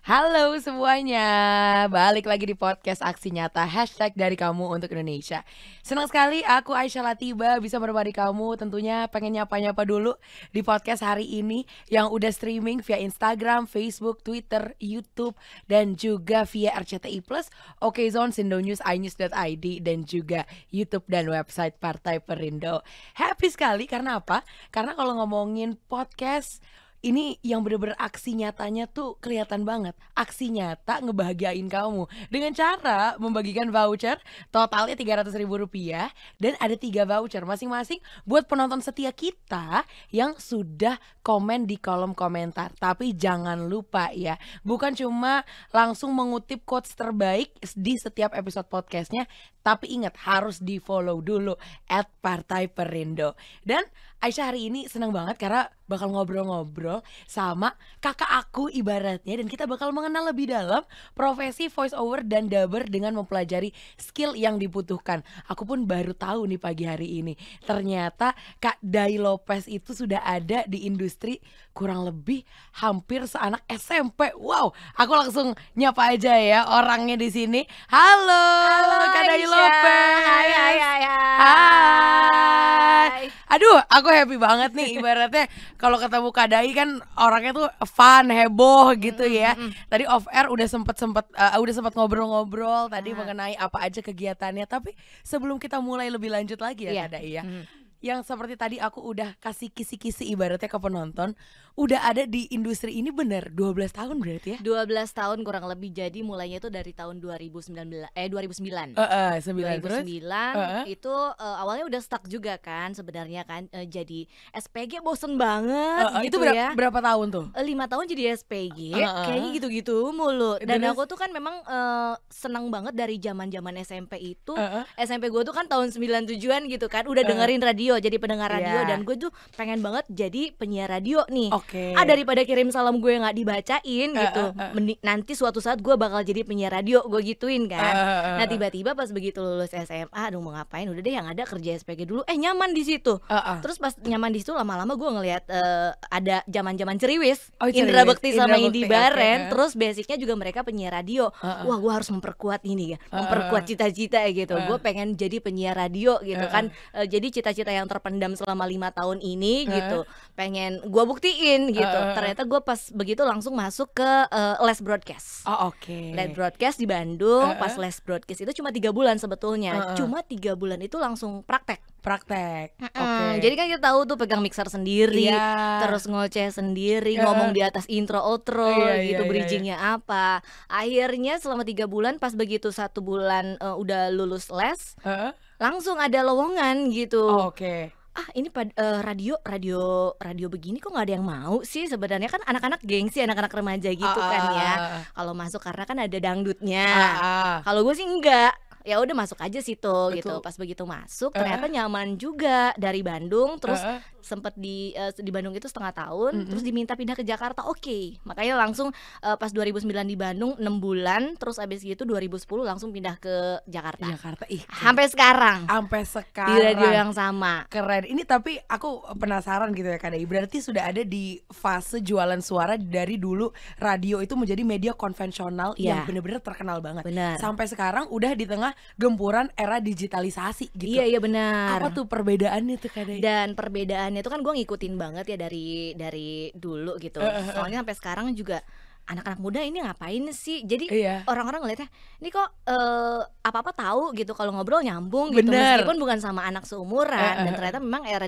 Halo semuanya, balik lagi di podcast Aksi Nyata #dari kamu untuk Indonesia. Senang sekali aku Aisyah Latiba bisa menemani kamu. Tentunya pengen nyapa-nyapa dulu di podcast hari ini yang udah streaming via Instagram, Facebook, Twitter, YouTube, dan juga via RCTI Plus, Okezone, Indonews, iNews.id, dan juga YouTube dan website Partai Perindo. Happy sekali karena apa? Karena kalau ngomongin podcast ini yang bener-bener aksi nyatanya tuh kelihatan banget. Aksi nyata ngebahagiain kamu dengan cara membagikan voucher totalnya Rp300.000. Dan ada 3 voucher masing-masing buat penonton setia kita yang sudah komen di kolom komentar. Tapi jangan lupa ya, bukan cuma langsung mengutip quotes terbaik di setiap episode podcastnya, tapi ingat harus di follow dulu @Partai Perindo. Dan Aisyah hari ini senang banget karena bakal ngobrol-ngobrol sama kakak aku ibaratnya, dan kita bakal mengenal lebih dalam profesi voice over dan dubber dengan mempelajari skill yang dibutuhkan. Aku pun baru tahu nih pagi hari ini, ternyata Kak Dai Lopez itu sudah ada di industri kurang lebih hampir seanak SMP. Wow, aku langsung nyapa aja ya orangnya di sini. Halo Kak Dai Lopez. Hai. Hai. Aduh, aku happy banget nih ibaratnya kalau ketemu Kak Dai kan orangnya tuh fun, heboh gitu ya. Tadi off air udah sempat ngobrol-ngobrol tadi mengenai apa aja kegiatannya. Tapi sebelum kita mulai lebih lanjut lagi ya Kak Dai ya. Yang seperti tadi aku udah kasih kisi-kisi ibaratnya ke penonton, udah ada di industri ini bener 12 tahun berarti ya? 12 tahun kurang lebih, jadi mulainya itu dari tahun 2009. 9 Itu awalnya udah stuck juga kan sebenarnya kan, jadi SPG bosen banget itu gitu ya. berapa tahun tuh? 5 tahun jadi SPG, kayaknya gitu-gitu mulu. Dan Terus? aku tuh kan memang senang banget dari zaman-zaman SMP itu. SMP gue tuh kan tahun 97-an gitu kan, udah dengerin radio, jadi pendengar radio. Yeah. Dan gue tuh pengen banget jadi penyiar radio nih. Oke. Daripada kirim salam gue nggak dibacain gitu, nanti suatu saat gue bakal jadi penyiar radio, gue gituin kan. Nah tiba-tiba pas begitu lulus SMA, aduh mau ngapain, udah deh yang ada kerja SPG dulu. Nyaman di situ. Terus pas nyaman di situ, lama-lama gue ngelihat ada zaman-zaman Ceriwis, Indra Bekti sama Indi Baren. Terus basicnya juga mereka penyiar radio. Wah, gue harus memperkuat ini ya, memperkuat cita-cita gitu. Gue pengen jadi penyiar radio gitu kan. Jadi cita-cita yang terpendam selama 5 tahun ini gitu, pengen gue buktiin gitu. Ternyata gue pas begitu langsung masuk ke les broadcast. Les broadcast di Bandung. Pas les broadcast itu cuma 3 bulan sebetulnya. Cuma 3 bulan itu langsung praktek. Jadi kan kita tahu tuh pegang mixer sendiri, terus ngoceh sendiri, ngomong di atas intro outro gitu, bridgingnya apa. Akhirnya selama 3 bulan, pas begitu 1 bulan udah lulus les, langsung ada lowongan gitu. Ini radio begini kok nggak ada yang mau sih. Sebenarnya kan anak-anak gengsi, anak-anak remaja gitu kan ya. Kalau masuk karena kan ada dangdutnya. Kalau gue sih enggak. Ya udah masuk aja situ gitu. Pas begitu masuk ternyata nyaman juga. Dari Bandung terus sempet di Bandung itu setengah tahun, terus diminta pindah ke Jakarta. Makanya langsung pas 2009 di Bandung 6 bulan, terus abis gitu 2010 langsung pindah ke Jakarta. Sampai sekarang di radio yang sama. Keren. Ini tapi aku penasaran gitu ya Kak Dai. Berarti sudah ada di fase jualan suara dari dulu radio itu menjadi media konvensional yang benar-benar terkenal banget. Sampai sekarang udah di tengah gempuran era digitalisasi gitu. Iya benar. Apa tuh perbedaannya tuh Kak Dai? Dan perbedaannya itu kan gue ngikutin banget ya dari dulu gitu. Soalnya sampai sekarang juga anak-anak muda ini ngapain sih? Jadi orang-orang ngeliatnya ini kok apa-apa tahu gitu, kalau ngobrol nyambung gitu. Meskipun bukan sama anak seumuran. Dan ternyata memang era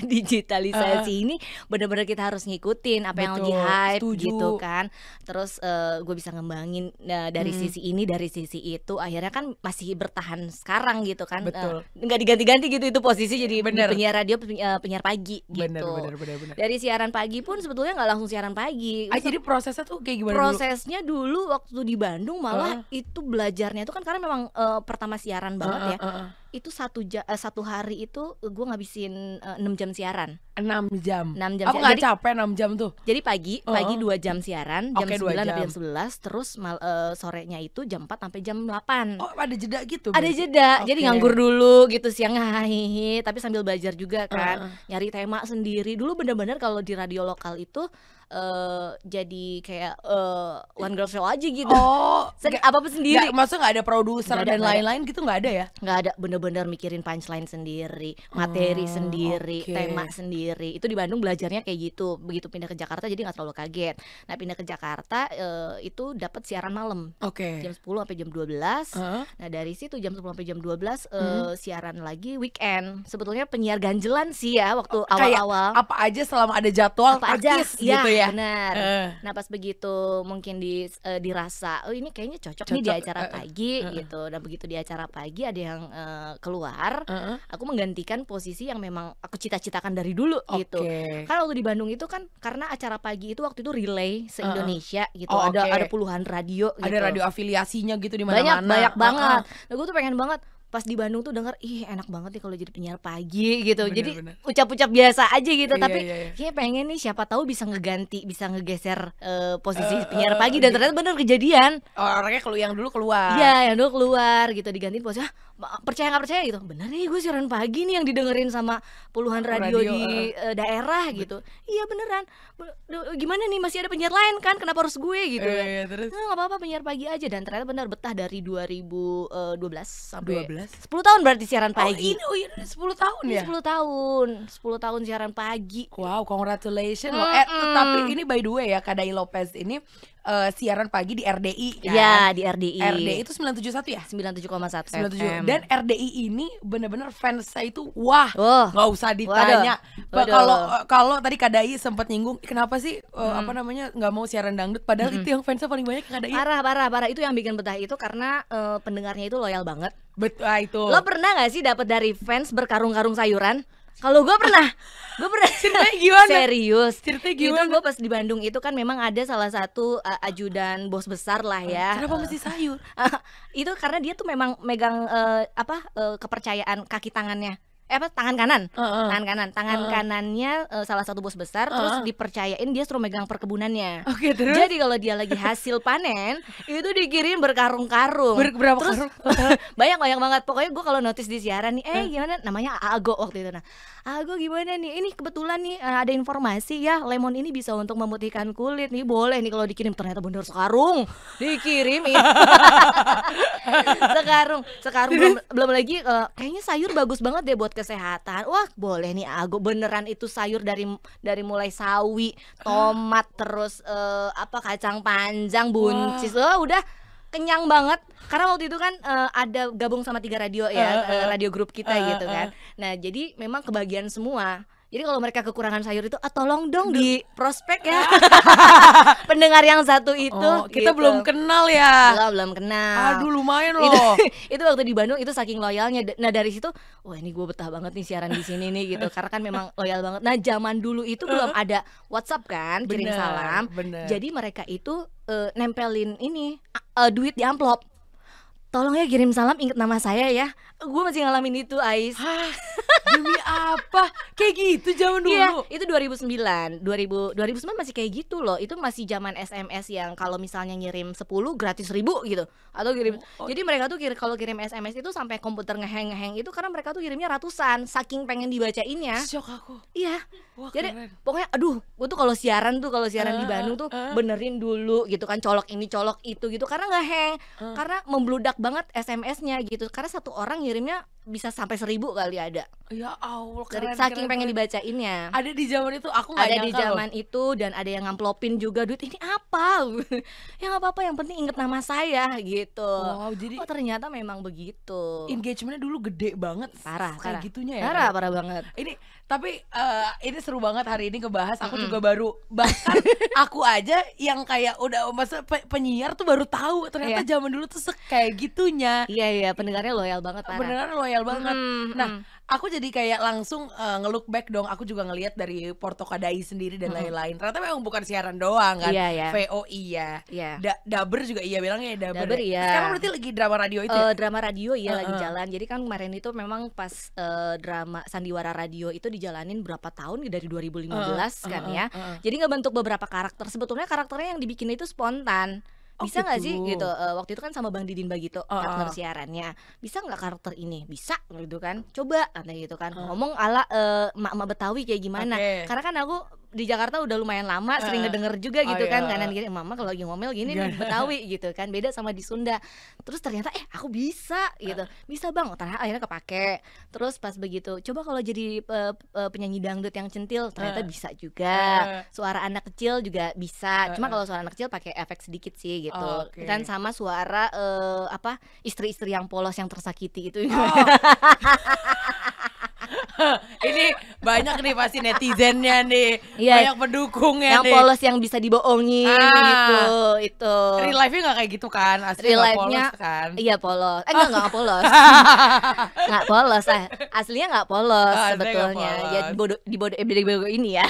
digitalisasi ini benar-benar kita harus ngikutin apa yang lagi hype gitu kan. Terus gue bisa ngembangin dari sisi ini, dari sisi itu. Akhirnya kan masih bertahan sekarang gitu kan. Nggak diganti-ganti gitu itu posisi, jadi penyiar radio, penyiar pagi gitu. Bener. Dari siaran pagi pun sebetulnya nggak langsung siaran pagi. Jadi prosesnya tuh kayak gimana Prosesnya dulu waktu di Bandung malah itu belajarnya itu kan karena memang pertama siaran banget ya. Itu satu hari itu gue ngabisin 6 jam siaran. 6 jam. 6 jam Aku siaran. gak capek 6 jam tuh. Jadi pagi 2 jam siaran, jam Oke, 9 2 sampai jam. jam 11, terus sorenya itu jam 4 sampai jam 8. Oh, ada jeda gitu. Ada berarti? jeda, jadi Oke. nganggur dulu gitu siang hahihi, tapi sambil belajar juga kan, nyari tema sendiri. Dulu bener-bener kalau di radio lokal itu jadi kayak one girl show aja gitu. Oh, Apa-apa sendiri. Maksudnya gak ada produser Nggak ada, dan nggak ada. lain-lain gitu gak ada ya? Nggak ada, bener-bener mikirin punchline sendiri, materi sendiri, oke. tema sendiri. Itu di Bandung belajarnya kayak gitu. Begitu pindah ke Jakarta jadi nggak terlalu kaget. Nah pindah ke Jakarta itu dapat siaran malam Oke. jam 10 sampai jam 12. Nah dari situ jam 10 sampai jam 12 siaran lagi weekend. Sebetulnya penyiar ganjelan sih ya waktu Kayak awal-awal. apa aja selama ada jadwal Apa aja praktis gitu ya. benar. Nah pas begitu mungkin dirasa oh ini kayaknya cocok nih di Cocok, acara pagi gitu. Dan begitu di acara pagi ada yang keluar, aku menggantikan posisi yang memang aku cita-citakan dari dulu gitu. Oke. Kan waktu di Bandung itu kan karena acara pagi itu waktu itu relay se-Indonesia gitu. Oh, ada oke. ada puluhan radio gitu. Ada radio afiliasinya gitu di mana-mana. banyak banget. Nah gue tuh pengen banget pas di Bandung tuh denger ih enak banget nih kalau jadi penyiar pagi gitu. Bener, Jadi bener. ucap-ucap biasa aja gitu. Iya, Tapi iya. kayaknya pengen nih siapa tahu bisa ngeganti, bisa ngegeser posisi penyiar pagi. Dan ternyata bener kejadian. Orangnya kalau yang dulu keluar. Iya yang dulu keluar gitu digantiin posisi. Percaya nggak percaya gitu. Bener nih gue siaran pagi nih yang didengerin sama puluhan radio di daerah gitu. Iya beneran. Gimana nih masih ada penyiar lain kan? Kenapa harus gue gitu kan? Iya, terus Nah, nggak apa-apa penyiar pagi aja. Dan ternyata benar betah dari 2012 sampai 12. 10 tahun berarti siaran pagi. Oh ini 10 tahun ya? 10 tahun 10 tahun siaran pagi. Wow, congratulations loh. Tapi ini by the way ya, Kak Dai Lopez ini siaran pagi di RDI kan? Ya di RDI. RDI itu 971 ya? 97,1 97. FM. Dan RDI ini bener-bener fans saya itu wah, Oh, nggak usah ditanya. waduh. Kalau tadi Kak Dai sempat nyinggung kenapa sih apa namanya nggak mau siaran dangdut, padahal itu yang fansnya paling banyak Kak Dai. parah itu yang bikin betah itu karena pendengarnya itu loyal banget. Betul itu. Lo pernah gak sih dapat dari fans berkarung-karung sayuran? Kalau gue pernah. Ceritanya gimana? Serius. Ceritanya Itu gimana? gue pas di Bandung itu kan memang ada salah satu ajudan bos besar lah ya. Kenapa mesti sayur? Itu karena dia tuh memang megang kepercayaan kaki tangannya. Tangan kanan. Tangan kanannya salah satu bos besar, terus dipercayain dia suruh megang perkebunannya. Oke, terus? Jadi kalau dia lagi hasil panen, itu dikirim berkarung-karung. Berapa Terus karung? banyak banget. Pokoknya gue kalau notice di siaran nih, gimana namanya Ago waktu itu. Nah, Ago gimana nih? Ini kebetulan nih ada informasi ya, lemon ini bisa untuk memutihkan kulit nih. Boleh nih kalau dikirim. Ternyata bener sekarung dikirim. sekarung belum lagi kayaknya sayur bagus banget deh buat kesehatan. Wah, boleh nih Ago, beneran itu sayur dari mulai sawi, tomat, terus kacang panjang, buncis. Udah kenyang banget karena waktu itu kan ada gabung sama 3 radio ya, radio grup kita gitu kan. Nah, jadi memang kebagian semua. Jadi kalau mereka kekurangan sayur itu tolong dong di prospek ya. Pendengar yang satu itu Kita gitu. belum kenal ya. Belum kenal. Aduh, lumayan loh. Itu waktu di Bandung itu saking loyalnya. Nah dari situ, wah ini gue betah banget nih siaran di sini nih gitu. Karena kan memang loyal banget. Nah zaman dulu itu belum ada WhatsApp kan, kirim Bener, salam. bener. Jadi mereka itu nempelin ini duit di amplop. Tolong ya kirim salam, inget nama saya ya. Gue masih ngalamin itu, Ais. Hah? Demi apa? Kayak gitu zaman dulu. Iya, itu 2009 masih kayak gitu loh. Itu masih zaman SMS yang kalau misalnya ngirim 10 gratis 1.000 gitu. Atau kirim. Jadi mereka tuh kalau kirim SMS itu sampai komputer ngeheng itu karena mereka tuh kirimnya ratusan, saking pengen dibacainnya. Syok aku. Iya. Wah, Jadi keren. pokoknya gue tuh kalau siaran di Bandung tuh benerin dulu gitu kan, colok ini colok itu gitu karena nggak hang. Karena membludak banget SMS-nya gitu. Karena satu orang ngirimnya bisa sampai 1.000 kali ada. Ya Allah, Dari keren. saking keren, pengen keren. dibacainnya. Ada di zaman itu aku nggak Ada di nyangka loh. zaman itu dan ada yang ngamplopin juga duit ini apa? Ya nggak apa-apa, yang penting inget nama saya gitu. Wow, jadi Oh ternyata memang begitu. engagementnya dulu gede banget. Parah, kayak parah. gitunya ya. Parah banget. Ini tapi ini seru banget hari ini ngebahas. Aku juga baru, bahkan aku aja yang kayak udah masa penyiar tuh baru tahu ternyata zaman dulu tuh kayak gitunya. Iya pendengarnya loyal banget, parah. Beneran loyal loyal banget. Nah, aku jadi kayak langsung nge-look back dong. Aku juga ngelihat dari Portokadai sendiri dan lain-lain. Ternyata memang bukan siaran doang kan. Iya. VO iya. Daber juga iya, bilangnya ya Daber. Daber iya. Sekarang berarti lagi drama radio itu ya? Drama radio iya lagi jalan. Jadi kan kemarin itu memang pas drama Sandiwara Radio itu dijalanin berapa tahun dari 2015 kan ya. Jadi ngebentuk beberapa karakter. Sebetulnya karakternya yang dibikin itu spontan. Bisa nggak sih gitu, waktu itu kan sama Bang Didin Bagito partner siarannya, bisa nggak karakter ini, bisa gitu kan, coba katanya gitu kan, ngomong ala emak-emak Betawi kayak gimana, karena kan aku di Jakarta udah lumayan lama, sering ngedenger juga gitu kan, kanan kiri mama kalau lagi ngomel gini nih Betawi gitu kan, beda sama di Sunda. Terus ternyata aku bisa gitu, bisa bang, ternyata akhirnya kepake. Terus pas begitu, coba kalau jadi penyanyi dangdut yang centil, ternyata bisa juga. Suara anak kecil juga bisa, cuma kalau suara anak kecil pakai efek sedikit sih gitu. Dan sama suara istri-istri yang polos yang tersakiti itu. Ini banyak nih pasti netizennya nih, banyak pendukungnya yang nih. Polos yang bisa dibohongin gitu, itu. Real life-nya nggak kayak gitu kan, asli nggak polos kan? Iya polos, nggak polos, nggak polos, aslinya nggak polos sebetulnya, ya dibodoh ini ya.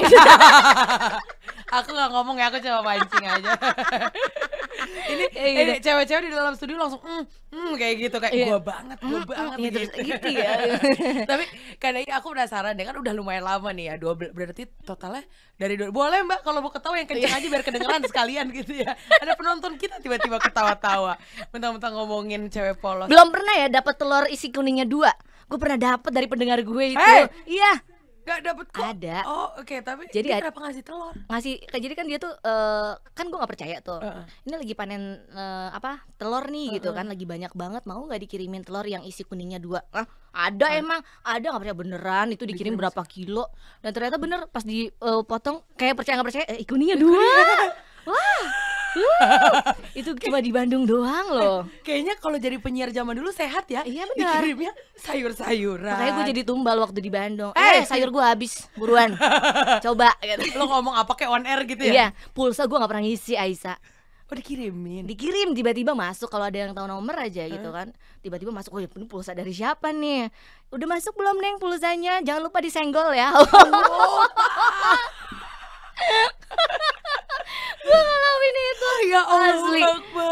Aku nggak ngomong ya, aku cuma pancing aja. Ini cewek-cewek di dalam studio langsung kayak gitu, kayak gua banget gitu. Gitu ya. Tapi karena ini aku penasaran deh, kan udah lumayan lama nih ya, berarti totalnya dari boleh mbak kalau mau ketawa yang kenceng aja biar kedengeran sekalian gitu ya. Ada penonton kita tiba-tiba ketawa-tawa mentang-mentang ngomongin cewek polos. Belum pernah ya dapat telur isi kuningnya 2. Gue pernah dapat dari pendengar gue itu. Iya. Gak dapet kok. Ada. Oh oke, tapi jadi dia kenapa ngasih telur? Jadi kan dia tuh kan gue nggak percaya tuh. Ini lagi panen telur nih gitu kan, lagi banyak banget, mau nggak dikirimin telur yang isi kuningnya 2? Ada emang, ada nggak percaya beneran itu dikirim berapa kilo, dan ternyata bener pas dipotong kayak percaya nggak percaya, kuningnya 2. Wah. Itu cuma di Bandung doang loh. Kayaknya kalau jadi penyiar zaman dulu sehat ya. Iya benar. Dikirimnya sayur-sayuran. Makanya gue jadi tumbal waktu di Bandung. Sayur gue habis, buruan. Coba gitu. Lo ngomong apa kayak on air gitu ya? Iya, pulsa gue gak pernah ngisi, Aisyah. Oh dikirimin? Dikirim, tiba-tiba masuk. Kalau ada yang tahu nomor aja gitu kan, tiba-tiba masuk. Oh ini pulsa dari siapa nih? Udah masuk belum Neng pulsanya? Jangan lupa disenggol ya. Gue ngalamin itu. Ya Allah,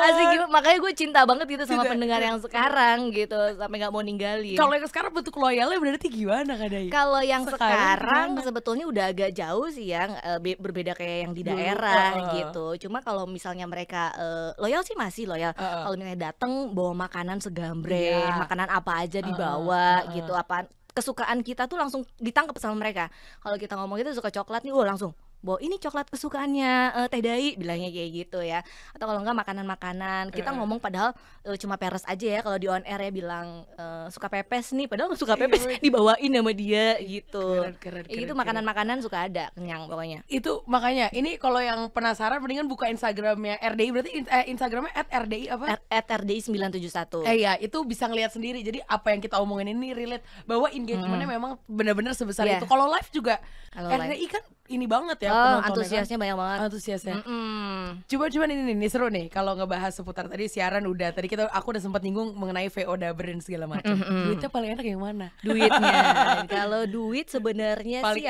asli gitu. Makanya gue cinta banget gitu sama pendengar yang sekarang gitu, sampai gak mau ninggalin. Kalau yang sekarang bentuk loyalnya berarti gimana Kak Dai? Kalau yang sekarang sebetulnya udah agak jauh sih ya, berbeda kayak yang di daerah gitu. Cuma kalau misalnya mereka loyal sih masih loyal. Kalau misalnya dateng bawa makanan segambreng, makanan apa aja dibawa gitu, apa kesukaan kita tuh langsung ditangkap sama mereka. Kalau kita ngomong itu suka coklat nih, langsung bahwa ini coklat kesukaannya Teh Dai, bilangnya kayak gitu ya. Atau kalau enggak makanan-makanan, kita ngomong padahal cuma peres aja ya, kalau di on air ya bilang suka pepes nih, padahal suka pepes dibawain sama dia gitu. Keren, itu makanan-makanan suka ada, kenyang pokoknya. Itu makanya ini kalau yang penasaran mendingan buka Instagramnya RDI, berarti Instagramnya @RDI apa? @RDI 971. Iya, itu bisa ngeliat sendiri. Jadi apa yang kita omongin ini relate, bahwa engagementnya memang benar-benar sebesar itu. Kalau live juga RDI kan ini banget ya, antusiasnya banyak banget. Antusiasnya. Coba ini seru nih kalau ngebahas seputar tadi siaran udah. Tadi aku udah sempat nyinggung mengenai VO Daber dan segala macam. Duitnya paling enak yang mana? Duitnya. Kalau duit sebenarnya sih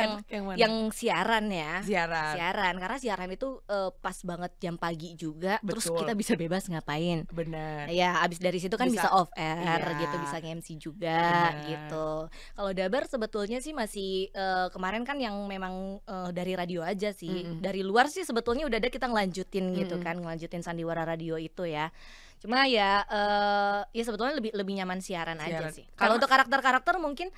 yang siaran ya. Siaran karena siaran itu pas banget jam pagi juga. Betul. Terus kita bisa bebas ngapain. Benar. Ya abis dari situ kan bisa off air gitu, bisa nge-MC juga gitu. Kalau Daber sebetulnya sih masih kemarin kan yang memang dari radio aja sih. Dari luar sih sebetulnya udah ada kita ngelanjutin gitu kan, ngelanjutin Sandiwara Radio itu ya. Cuma ya sebetulnya lebih nyaman siaran aja sih. Kalau untuk karakter-karakter mungkin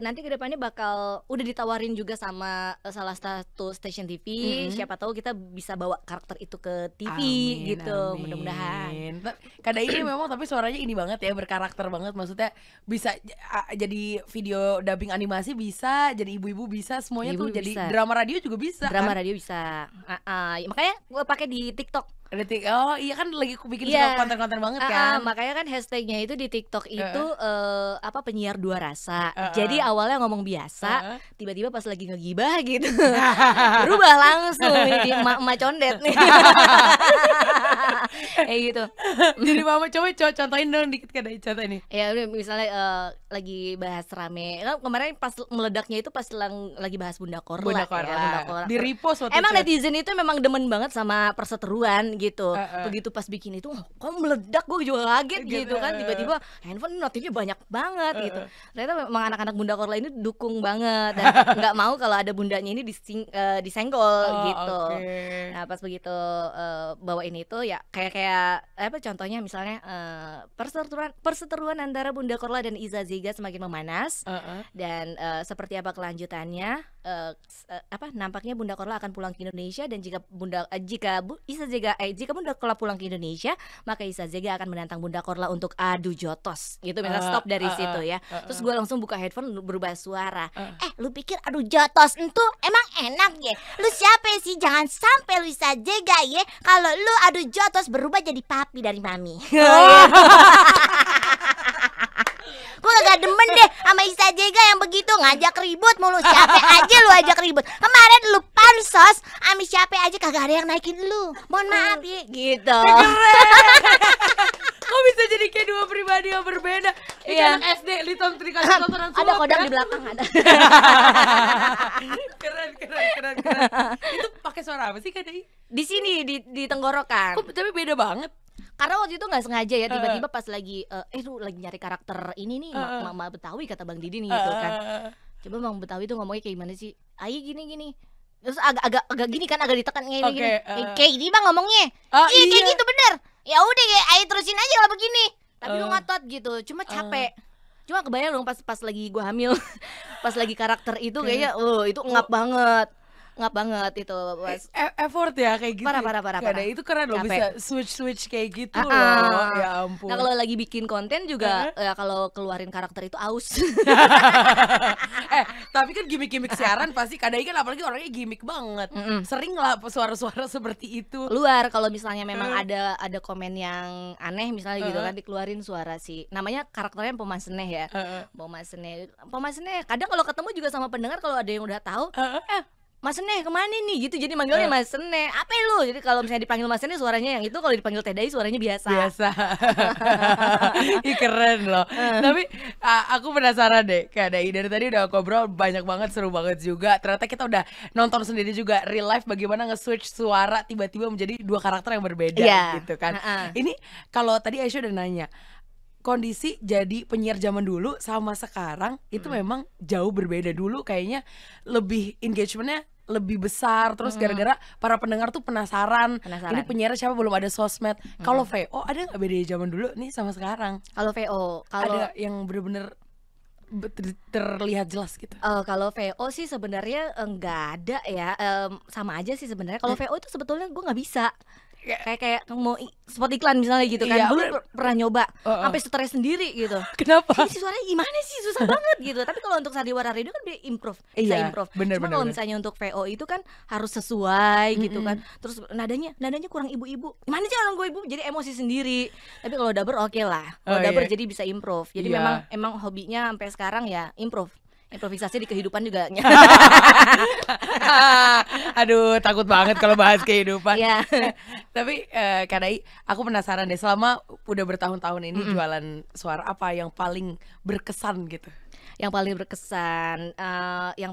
nanti kedepannya bakal udah ditawarin juga sama salah satu stasiun TV. Siapa tahu kita bisa bawa karakter itu ke TV gitu. Mudah-mudahan. Kadang ini memang tapi suaranya ini banget ya, berkarakter banget. Maksudnya bisa jadi video dubbing animasi bisa, jadi ibu-ibu bisa, semuanya tuh jadi drama radio juga bisa. Drama radio bisa. Makanya gue pakai di TikTok. Oh iya kan lagi aku bikin suka konten-konten banget kan. Makanya kan hashtagnya itu di TikTok itu penyiar dua rasa. Jadi awalnya ngomong biasa, tiba-tiba pas lagi ngegibah gitu berubah langsung jadi emak-emak condet nih. Gitu. Jadi mama coba contohin dong dikit kan contoh ini. Ya misalnya lagi bahas rame. Kan kemarin pas meledaknya itu pas lagi bahas Bunda Korla. Di repost waktu emang itu. Netizen itu memang demen banget sama perseteruan gitu. Begitu pas bikin itu kok meledak, gue juga kaget gitu kan. Tiba-tiba handphone notifnya banyak banget gitu. Ternyata memang anak-anak Bunda Korla ini dukung banget dan nggak mau kalau ada bundanya ini disenggol gitu. Nah pas begitu bawain itu ya kayak apa contohnya misalnya perseteruan antara Bunda Korla dan Iza Zega semakin memanas dan seperti apa kelanjutannya, nampaknya Bunda Korla akan pulang ke Indonesia dan jika Bunda Korla pulang ke Indonesia maka Iza Zega akan menantang Bunda Korla untuk adu jotos gitu. Misalnya stop dari situ ya. Terus gue langsung buka headphone berubah suara. Lu pikir adu jotos itu emang enak ya? Lu siapa sih? Jangan sampai lu Iza Zega ya kalau lu adu jotos berubah jadi papi dari mami. Gue gak demen deh sama Iza Zega yang begitu ngajak ribut mulu. Siapa aja lu ajak ribut. Kemarin lu pansos sama siapa aja kagak ada yang naikin lu. Mohon maaf ya gitu. Kok bisa jadi kayak dua pribadi yang berbeda? Iya. Anak SD Litom dikasih tontonan ada kodam di belakang ada. Keren. Itu pakai suara apa sih Kak Dai? Di sini di tenggorokan. Kok tapi beda banget. Karena waktu itu nggak sengaja ya tiba-tiba pas lagi lu lagi nyari karakter ini nih Mama Betawi kata Bang Didi nih gitu kan. Coba Bang Betawi tuh ngomongnya kayak gimana sih? Ayi gini. Terus agak gini kan agak ditekan gini. Kayak gini Bang ngomongnya. Iya kayak gitu bener. Ya udah kayak Ayi terusin aja kalau begini. Tapi lu ngotot gitu. Cuma capek. Cuma kebayang dong pas lagi gua hamil. Pas lagi karakter itu kayaknya itu ngap banget itu effort ya kayak gitu. Parah. Itu keren loh bisa switch kayak gitu loh. Ya ampun. Nah kalau lagi bikin konten juga ya kalau keluarin karakter itu aus. Tapi kan gimmick siaran pasti kadang kan apalagi orangnya gimmick banget. Sering lah suara-suara seperti itu. Luar kalau misalnya memang ada komen yang aneh misalnya gitu kan dikeluarin suara si namanya karakternya Pomaseneh ya. Pomaseneh kadang kalau ketemu juga sama pendengar kalau ada yang udah tahu Mas Seneh kemana nih gitu jadi manggilnya Mas Seneh apa lu jadi kalau misalnya dipanggil Mas Seneh suaranya yang itu kalau dipanggil Teh Dai suaranya biasa. Ih keren loh. Tapi aku penasaran deh Kak Dai, dari tadi udah ngobrol banyak banget, seru banget juga. Ternyata kita udah nonton sendiri juga real life bagaimana nge-switch suara tiba-tiba menjadi dua karakter yang berbeda gitu kan. Ini kalau tadi Aisyah udah nanya kondisi jadi penyiar zaman dulu sama sekarang itu memang jauh berbeda. Dulu kayaknya lebih engagementnya lebih besar terus gara-gara para pendengar tuh penasaran. Ini penyiar siapa, belum ada sosmed. Kalau VO ada nggak beda zaman dulu nih sama sekarang? Kalau VO ada yang bener-bener terlihat jelas gitu. Kalau VO sih sebenarnya nggak ada ya, sama aja sih sebenarnya. Kalau VO itu sebetulnya gue nggak bisa. Kayak mau spot iklan misalnya gitu kan. Dulu pernah nyoba sampai stres sendiri gitu. Kenapa? Ini suaranya gimana sih, susah banget gitu. Tapi kalau untuk Sandiwara Radio kan dia improve, bisa improve. Cuma kalau misalnya untuk VO itu kan harus sesuai gitu kan. Terus nadanya kurang ibu-ibu. Gimana sih orang gue ibu jadi emosi sendiri. Tapi kalau dubber oke lah. Kalau dubber jadi bisa improve. Jadi memang hobinya sampai sekarang ya improvisasi di kehidupan juga. Aduh takut banget kalau bahas kehidupan. Tapi Kak Dai, aku penasaran deh, selama udah bertahun-tahun ini jualan suara, apa yang paling berkesan gitu? Yang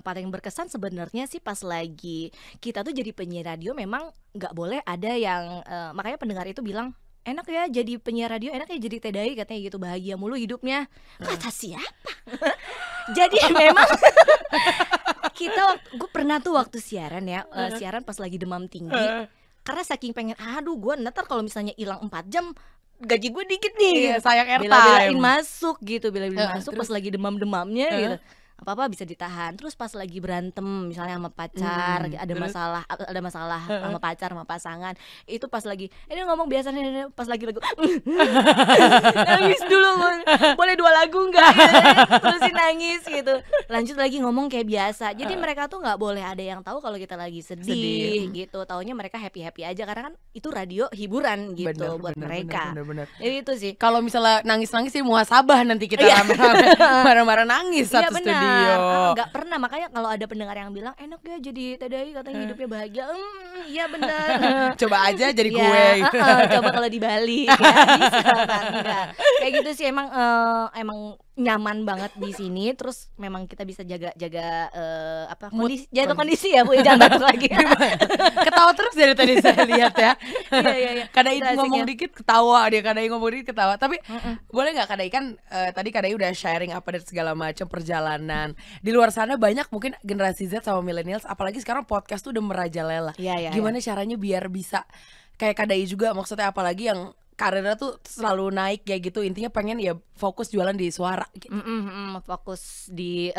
paling berkesan sebenarnya sih pas lagi kita tuh jadi penyiar radio memang nggak boleh ada yang makanya pendengar itu bilang enak ya jadi penyiar radio, enak ya jadi Teh Dai katanya gitu, bahagia mulu hidupnya. Kata siapa? Jadi memang gue pernah tuh waktu siaran ya, siaran pas lagi demam tinggi. Karena saking pengen, gue ntar kalau misalnya hilang 4 jam gaji gue dikit nih. Sayang airtime. Bela-belain masuk gitu, masuk pas lagi demam-demamnya gitu. apa-apa bisa ditahan. Terus pas lagi berantem misalnya sama pacar, ada masalah sama pacar sama pasangan, itu pas lagi ini ngomong biasanya pas lagi lagu nangis dulu, boleh 2 lagu enggak gitu, terusin nangis gitu, lanjut lagi ngomong kayak biasa. Jadi mereka tuh nggak boleh ada yang tahu kalau kita lagi sedih gitu. Taunya mereka happy aja karena kan itu radio hiburan gitu buat mereka. Bener. Jadi itu sih. Kalau misalnya nangis-nangis sih muhasabah nanti kita rame-rame marah-marah nangis satu studio. Nggak pernah, makanya kalau ada pendengar yang bilang enak ya jadi TDI katanya hidupnya bahagia. Iya benar. Coba aja jadi gue. Coba kalau di Bali ya, bisa kan enggak. Kayak gitu sih emang nyaman banget di sini. Terus memang kita bisa jaga kondisi ya Bu, jangan batuk lagi. Ketawa terus dari tadi saya lihat ya. Iya. Kadai ngomong dikit ketawa dia, Kadai ngomong dikit ketawa. Tapi boleh nggak Kadai kan tadi Kadai udah sharing update segala macam perjalanan. Di luar sana banyak mungkin generasi Z sama millennials, apalagi sekarang podcast tuh udah merajalela. Gimana caranya biar bisa kayak Kadai juga, maksudnya apalagi yang karirnya tuh selalu naik kayak gitu, intinya pengen ya fokus jualan di suara gitu. Fokus di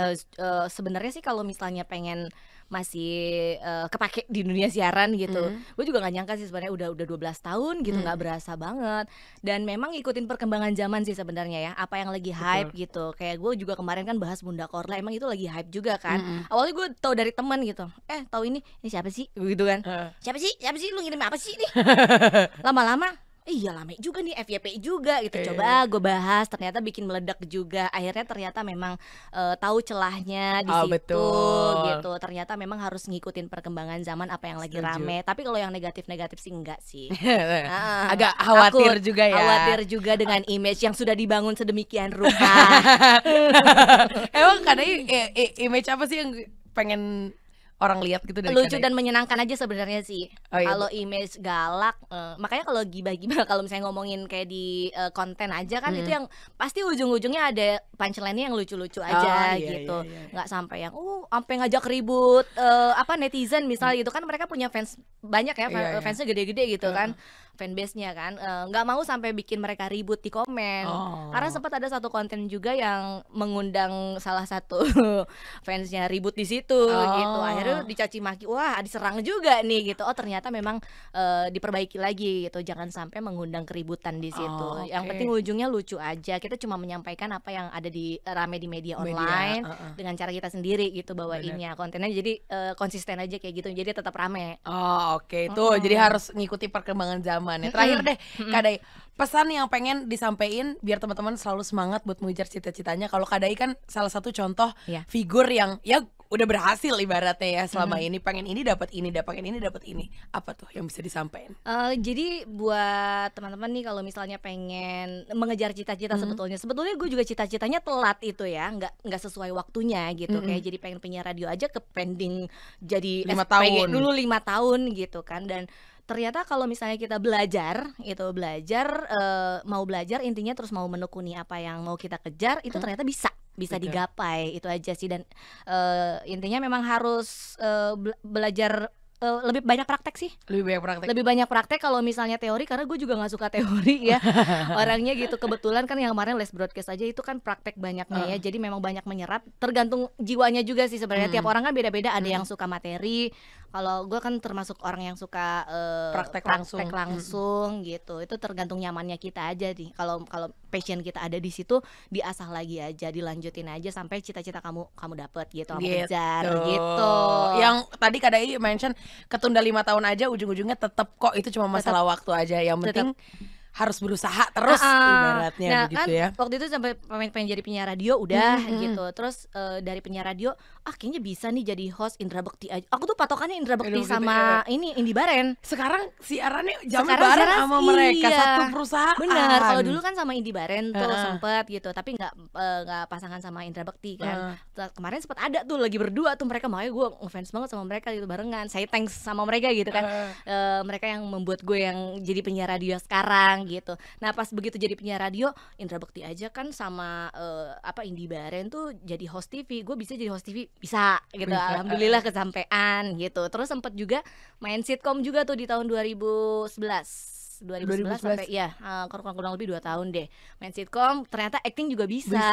sebenarnya sih kalau misalnya pengen masih kepake di dunia siaran gitu. Gue juga gak nyangka sih sebenarnya udah 12 tahun gitu, gak berasa banget. Dan memang ngikutin perkembangan zaman sih sebenarnya ya, apa yang lagi hype gitu. Kayak gue juga kemarin kan bahas Bunda Korla, emang itu lagi hype juga kan. Awalnya gue tahu dari teman gitu, tahu ini siapa sih gitu kan. Siapa sih lu ngirim apa sih nih. Lama-lama iya lama juga nih, FYP juga gitu. Coba gue bahas, ternyata bikin meledak juga. Akhirnya ternyata memang tahu celahnya di situ gitu. Ternyata memang harus ngikutin perkembangan zaman, apa yang lagi rame. Tapi kalau yang negatif-negatif sih enggak sih. Agak khawatir juga ya. Khawatir juga dengan image yang sudah dibangun sedemikian rupa. Emang kadang image apa sih yang pengen orang lihat gitu dari lucu dan menyenangkan aja sebenarnya sih. Kalau image galak, makanya kalau gibah-gibah kalau misalnya ngomongin kayak di konten aja kan itu yang pasti ujung-ujungnya ada punchline-nya yang lucu-lucu aja gitu. Nggak sampai yang sampai ngajak ribut netizen misalnya gitu kan, mereka punya fans banyak ya, fansnya gede-gede gitu kan. Fanbase-nya kan nggak mau sampai bikin mereka ribut di komen. Karena sempat ada satu konten juga yang mengundang salah satu fansnya ribut di situ gitu. Akhirnya dicaci maki, wah diserang juga nih gitu. Ternyata memang diperbaiki lagi gitu. Jangan sampai mengundang keributan di situ. Yang penting ujungnya lucu aja. Kita cuma menyampaikan apa yang ada di rame di media online dengan cara kita sendiri gitu bawainnya. Kontennya jadi konsisten aja kayak gitu. Jadi tetap rame. Tuh jadi harus ngikuti perkembangan zaman. Terakhir deh Kadai, pesan yang pengen disampaikan biar teman-teman selalu semangat buat mengejar cita-citanya. Kalau Kadai kan salah satu contoh figur yang ya udah berhasil ibaratnya ya selama ini, pengen ini dapat ini, dapat ini. Apa tuh yang bisa disampaikan? Jadi buat teman-teman nih kalau misalnya pengen mengejar cita-cita, sebetulnya gue juga cita-citanya telat itu ya, nggak sesuai waktunya gitu. Kayak jadi pengen penyiar radio aja ke pending jadi 5 tahun dulu 5 tahun gitu kan. Dan ternyata kalau misalnya kita belajar mau belajar intinya, terus mau menekuni apa yang mau kita kejar, itu ternyata bisa digapai. Itu aja sih. Dan intinya memang harus belajar lebih banyak praktek sih. Lebih banyak praktek kalau misalnya teori, karena gue juga nggak suka teori ya orangnya gitu. Kebetulan kan yang kemarin les broadcast aja itu kan praktek banyaknya ya, jadi memang banyak menyerap. Tergantung jiwanya juga sih sebenarnya. Tiap orang kan beda-beda. Ada yang suka materi. Kalau gue kan termasuk orang yang suka praktek langsung gitu. Itu tergantung nyamannya kita aja nih. Kalau passion kita ada di situ, diasah lagi aja, dilanjutin aja sampai cita-cita kamu dapet gitu, kejar gitu. Yang tadi Kadai mention ketunda 5 tahun aja, ujung-ujungnya tetap kok, itu cuma masalah waktu aja. Yang penting harus berusaha terus ibaratnya begitu kan, ya. Waktu itu sampai pengen jadi penyiar radio udah gitu. Terus dari penyiar radio kayaknya bisa nih jadi host Indra Bekti aja. Aku tuh patokannya Indra Bekti sama ini Indi Baren. Sekarang siarannya jamnya bareng sama mereka satu perusahaan. Bener, kalau dulu kan sama Indi Baren tuh sempet gitu, tapi nggak pasangan sama Indra Bekti kan. Kemarin sempat ada tuh lagi berdua tuh mereka, makanya gue ngefans banget sama mereka gitu barengan. Saya thanks sama mereka gitu kan. Mereka yang membuat gue yang jadi penyiar radio sekarang gitu. Nah pas begitu jadi penyiar radio, Indra Bekti aja kan sama Indi Baren tuh jadi host TV. Gue bisa jadi host TV, bisa gitu. Alhamdulillah kesampean gitu. Terus sempet juga main sitkom juga tuh di tahun 2011 2011 sampai ya kurang lebih 2 tahun deh main sitkom. Ternyata acting juga bisa.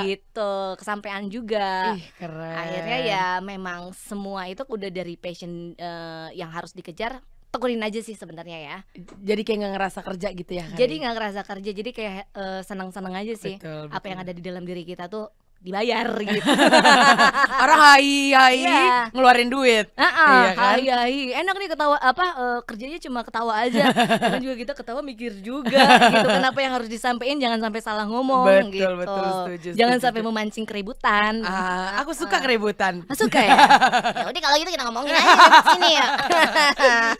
Gitu, kesampaian juga. Keren. Akhirnya ya memang semua itu udah dari passion yang harus dikejar, tekunin aja sih sebenarnya ya. Jadi kayak nggak ngerasa kerja gitu ya? Jadi nggak ngerasa kerja, jadi kayak senang-senang aja sih. Betul. Apa yang ada di dalam diri kita tuh dibayar gitu. Orang hai ngeluarin duit. Iya kan? Hai enak nih ketawa kerjanya cuma ketawa aja. Karena juga kita ketawa mikir juga gitu. Kenapa yang harus disampaikan, jangan sampai salah ngomong gitu. Betul, setuju. Jangan sampai memancing keributan. Aku suka keributan. Suka ya? Ya udah kalau gitu kita ngomongin aja di sini ya.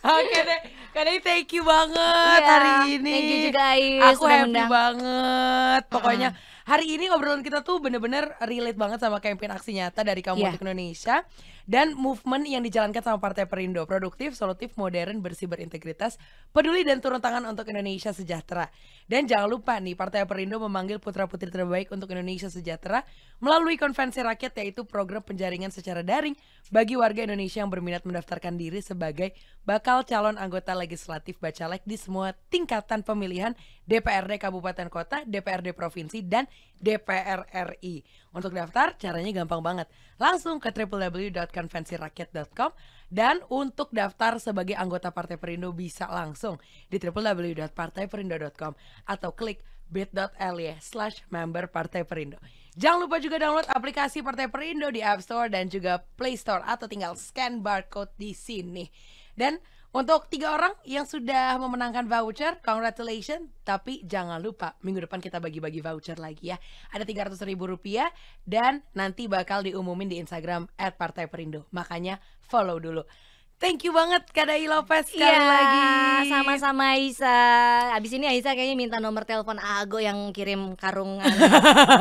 Oke deh. Kadang thank you banget hari ini. Thank you juga Ais. Aku happy banget. Pokoknya hari ini obrolan kita tuh bener-bener relate banget sama campaign aksi nyata dari Kamu Untuk Indonesia dan movement yang dijalankan sama Partai Perindo. Produktif, solutif, modern, bersih, berintegritas, peduli dan turun tangan untuk Indonesia sejahtera. Dan jangan lupa nih, Partai Perindo memanggil putra-putri terbaik untuk Indonesia sejahtera melalui konvensi rakyat, yaitu program penjaringan secara daring bagi warga Indonesia yang berminat mendaftarkan diri sebagai bakal calon anggota legislatif Bacalek di semua tingkatan pemilihan DPRD Kabupaten Kota, DPRD Provinsi, dan DPR RI. Untuk daftar caranya gampang banget. Langsung ke www.konvensirakyat.com, dan untuk daftar sebagai anggota Partai Perindo bisa langsung di www.partaiperindo.com atau klik bit.ly/member Partai Perindo. Jangan lupa juga download aplikasi Partai Perindo di App Store dan juga Play Store, atau tinggal scan barcode di sini. Dan untuk 3 orang yang sudah memenangkan voucher, congratulations. Tapi jangan lupa, minggu depan kita bagi-bagi voucher lagi ya. Ada Rp300.000 dan nanti bakal diumumin di Instagram @partaiperindo. Makanya follow dulu. Thank you banget Kak Dai Lopez sekali lagi. Sama-sama Aisyah. Abis ini Aisyah kayaknya minta nomor telepon Ago yang kirim karung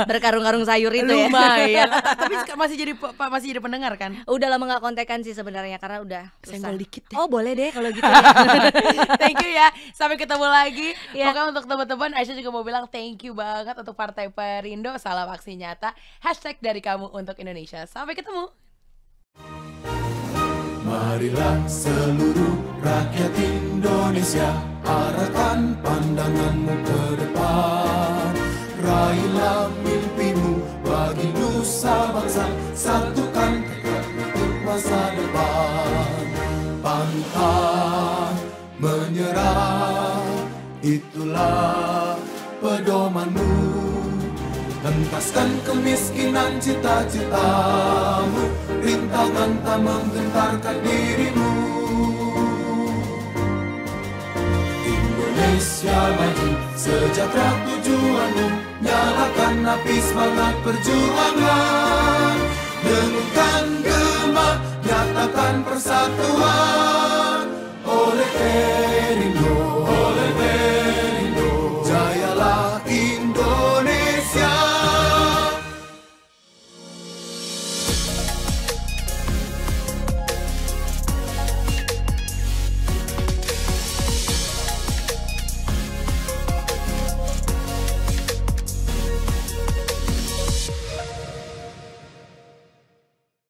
berkarung-karung sayur itu ya. Lumayan. Tapi masih jadi pendengar kan? Udah lama gak kontekan sih sebenarnya karena udah senggol dikit deh. Oh boleh deh kalau gitu ya. Thank you ya. Sampai ketemu lagi. Pokoknya untuk teman-teman, Aisyah juga mau bilang thank you banget untuk Partai Perindo. Salam aksi nyata. #dari Kamu Untuk Indonesia. Sampai ketemu. Marilah seluruh rakyat Indonesia, arahkan pandanganmu ke depan. Raihlah mimpimu bagi nusa bangsa, satukan tekad untuk masa depan. Pantang menyerah, itulah pedomanmu. Hentaskan kemiskinan cita-citamu, rintangan tak menggentarkan dirimu. Indonesia maju, sejahtera tujuanmu, nyalakan api semangat perjuangan. Dengunkan gema, nyatakan persatuan oleh